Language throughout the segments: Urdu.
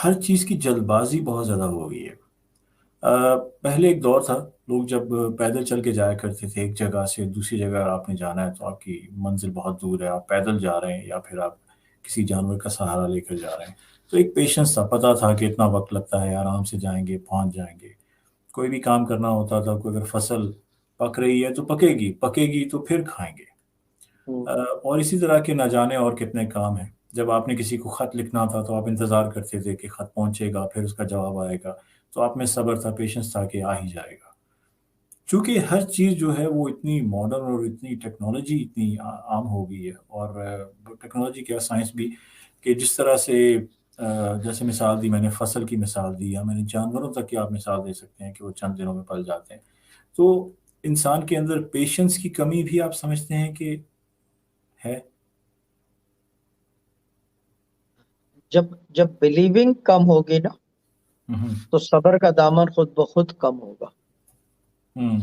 ہر چیز کی جلد بازی بہت زیادہ ہو گئی ہے۔ پہلے ایک دور تھا، لوگ جب پیدل چل کے جایا کرتے تھے، ایک جگہ سے دوسری جگہ آپ نے جانا ہے تو آپ کی منزل بہت دور ہے، آپ پیدل جا رہے ہیں یا پھر آپ کسی جانور کا سہارا لے کر جا رہے ہیں، تو ایک پیشنس تھا، پتہ تھا کہ اتنا وقت لگتا ہے، آرام سے جائیں گے، پہنچ جائیں گے۔ کوئی بھی کام کرنا ہوتا تھا، کوئی اگر فصل پک رہی ہے تو پکے گی تو پھر کھائیں گے۔ ہوں، اور اسی طرح کے نہ جانے اور کتنے کام ہیں۔ جب آپ نے کسی کو خط لکھنا تھا تو آپ انتظار کرتے تھے کہ خط پہنچے گا، پھر اس کا جواب آئے گا، تو آپ میں صبر تھا، پیشنس تھا کہ آ ہی جائے گا۔ چونکہ ہر چیز جو ہے وہ اتنی ماڈرن اور اتنی ٹیکنالوجی اتنی عام ہو گئی ہے، اور ٹیکنالوجی کیا سائنس بھی، کہ جس طرح سے جیسے مثال دی میں نے، فصل کی مثال دی، یا میں نے جانوروں تک کی آپ مثال دے سکتے ہیں کہ وہ چند دنوں میں پل جاتے ہیں۔ تو انسان کے اندر پیشنس کی کمی بھی آپ سمجھتے ہیں کہ ہے؟ جب جب بلیونگ کم ہوگی نا ہوں تو صبر کا دامن خود بخود کم ہوگا۔ ہوں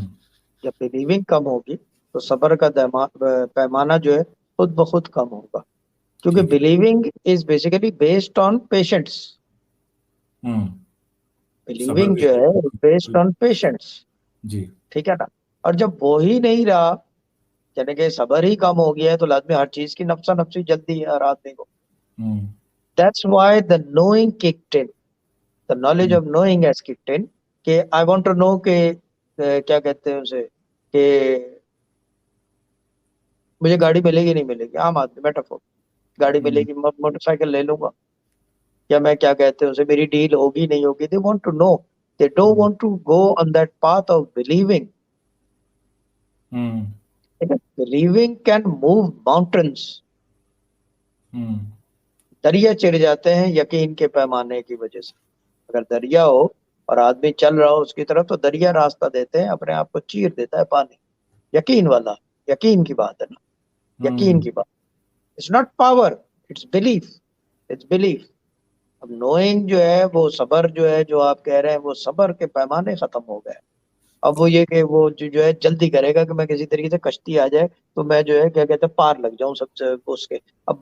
جب بلیونگ کم ہوگی تو صبر کا پیمانہ جو ہے خود بخود کم ہوگا، کیونکہ ٹھیک ہے۔ Believing is basically based on patients. ہوں صبر بلیونگ بھی جو ہے۔ ہے بیسڈ آن پیشنٹس، جی۔ ٹھیک ہے نا؟ اور جب وہی نہیں رہا، یعنی کہ صبر ہی کم ہو گیا ہے، تو لازمی ہر چیز کی نفسا نفسی جلدی ہے ہر آدمی کو۔ ہوں That's why the knowing kicked in. The knowledge ہوں of knowing has kicked in. کہ I want to know کہ کیا کہتے ہیں اسے، کہ مجھے گاڑی ملے گی نہیں ملے گی، عام آدمی میٹافور، گاڑی ملے ہوں گی، موٹر سائیکل لے لوں گا، یا میں کیا کہتے ہیں اسے، میری ڈیل ہوگی نہیں ہوگی۔ They want to know. They don't ہوں want to go on that path of believing. ہوں Believing can move mountains. ہوں دریا چڑھ جاتے ہیں یقین کے پیمانے کی وجہ سے۔ اگر دریا ہو اور آدمی چل رہا ہو اس کی طرف، تو دریا راستہ دیتے ہیں، اپنے آپ کو چیر دیتا ہے پانی، یقین والا، یقین کی بات ہے نا، یقین ہوں کی بات۔ It's not power, it's belief, it's belief. اب نوئنگ جو ہے وہ صبر جو ہے، جو آپ کہہ رہے ہیں، وہ صبر کے پیمانے ختم ہو گئے۔ اب وہ یہ کہ وہ جو ہے جلدی کرے گا کہ میں کسی طریقے سے کشتی آ جائے تو میں جو ہے کیا کہتے ہیں پار لگ جاؤں سب سے اس کے۔ اب